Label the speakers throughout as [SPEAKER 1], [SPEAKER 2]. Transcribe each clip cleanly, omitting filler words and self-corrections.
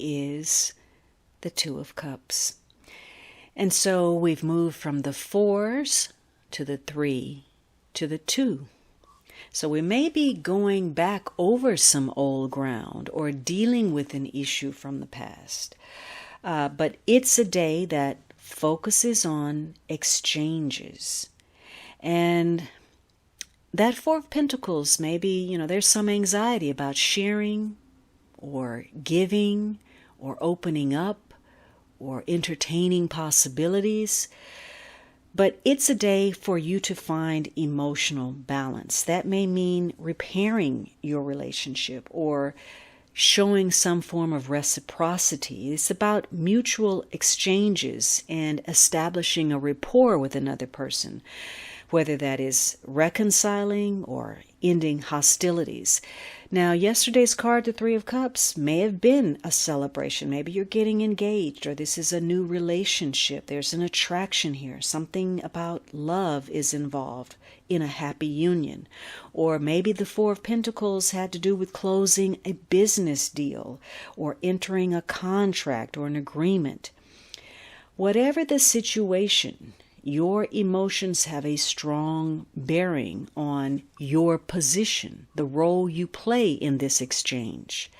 [SPEAKER 1] is the Two of Cups. And so we've moved from the fours to the 3 to the 2. So we may be going back over some old ground or dealing with an issue from the past. But it's a day that focuses on exchanges. And that Four of Pentacles, maybe, there's some anxiety about sharing or giving or opening up or entertaining possibilities. But it's a day for you to find emotional balance. That may mean repairing your relationship or showing some form of reciprocity. It's about mutual exchanges and establishing a rapport with another person, whether that is reconciling or ending hostilities. Now, yesterday's card, the Three of Cups, may have been a celebration. Maybe you're getting engaged, or this is a new relationship. There's an attraction here. Something about love is involved in a happy union. Or maybe the Four of Pentacles had to do with closing a business deal or entering a contract or an agreement. Whatever the situation, your emotions have a strong bearing on your position, the role you play in this exchange.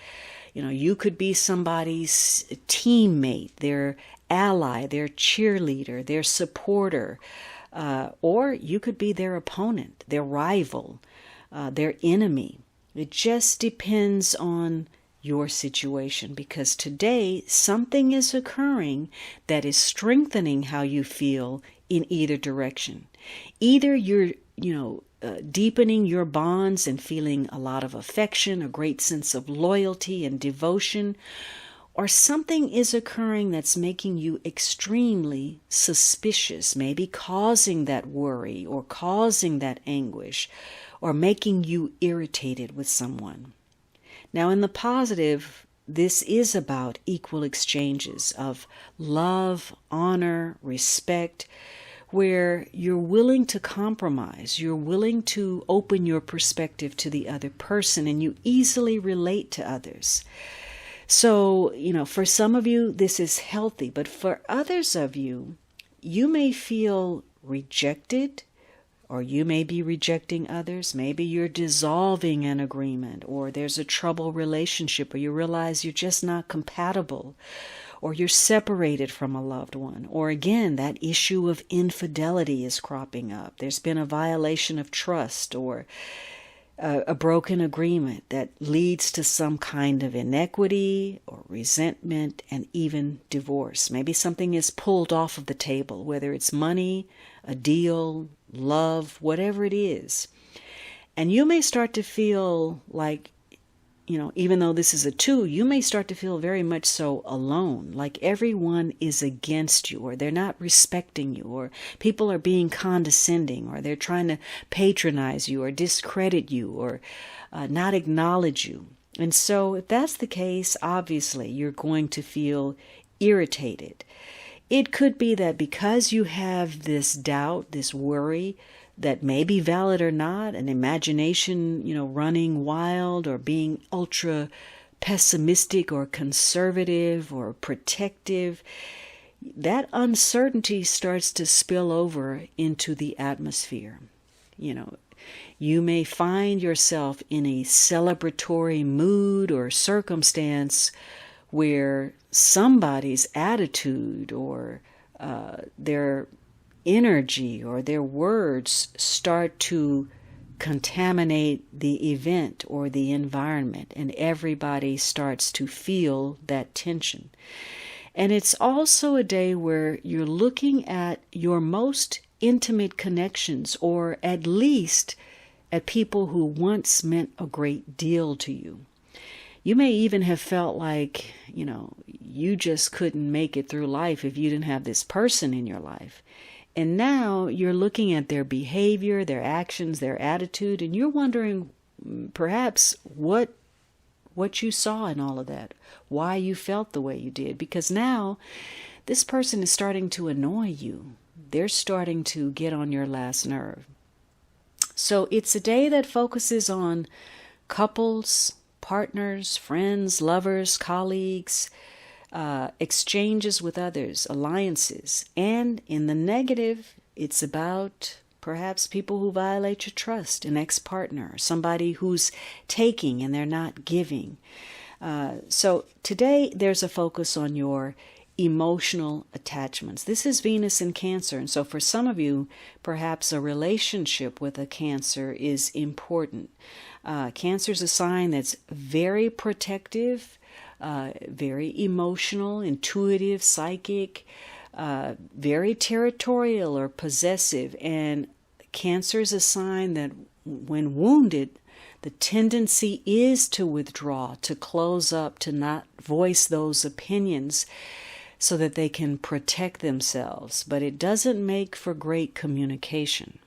[SPEAKER 1] You could be somebody's teammate, their ally, their cheerleader, their supporter, or you could be their opponent, their rival, their enemy. It just depends on your situation, because today something is occurring that is strengthening how you feel in either direction. Either you're, deepening your bonds and feeling a lot of affection, a great sense of loyalty and devotion, or something is occurring that's making you extremely suspicious, maybe causing that worry or causing that anguish or making you irritated with someone. Now, in the positive, this is about equal exchanges of love, honor, respect, where you're willing to compromise, you're willing to open your perspective to the other person, and you easily relate to others. So, for some of you, this is healthy, but for others of you, you may feel rejected, or you may be rejecting others. Maybe you're dissolving an agreement, or there's a troubled relationship, or you realize you're just not compatible, or you're separated from a loved one. Or again, that issue of infidelity is cropping up. There's been a violation of trust or a broken agreement that leads to some kind of inequity or resentment and even divorce. Maybe something is pulled off of the table, whether it's money, a deal, love, whatever it is. And you may start to feel like, even though this is a 2, you may start to feel very much so alone, like everyone is against you, or they're not respecting you, or people are being condescending, or they're trying to patronize you or discredit you or not acknowledge you. And so if that's the case, obviously you're going to feel irritated. It could be that because you have this doubt, this worry, that may be valid or not, an imagination, running wild or being ultra pessimistic or conservative or protective, that uncertainty starts to spill over into the atmosphere. You may find yourself in a celebratory mood or circumstance where somebody's attitude or their energy or their words start to contaminate the event or the environment, and everybody starts to feel that tension. And it's also a day where you're looking at your most intimate connections, or at least at people who once meant a great deal to you. You may even have felt like, you just couldn't make it through life if you didn't have this person in your life. And now you're looking at their behavior, their actions, their attitude, and you're wondering perhaps what you saw in all of that, why you felt the way you did. Because now this person is starting to annoy you. They're starting to get on your last nerve. So it's a day that focuses on couples, partners, friends, lovers, colleagues, exchanges with others, alliances. And in the negative, it's about perhaps people who violate your trust, an ex-partner, somebody who's taking and they're not giving. So today there's a focus on your emotional attachments. This is Venus in Cancer, and so for some of you, perhaps a relationship with a Cancer is important. Cancer is a sign that's very protective, very emotional, intuitive, psychic, very territorial or possessive, and Cancer is a sign that when wounded, the tendency is to withdraw, to close up, to not voice those opinions so that they can protect themselves. But it doesn't make for great communication.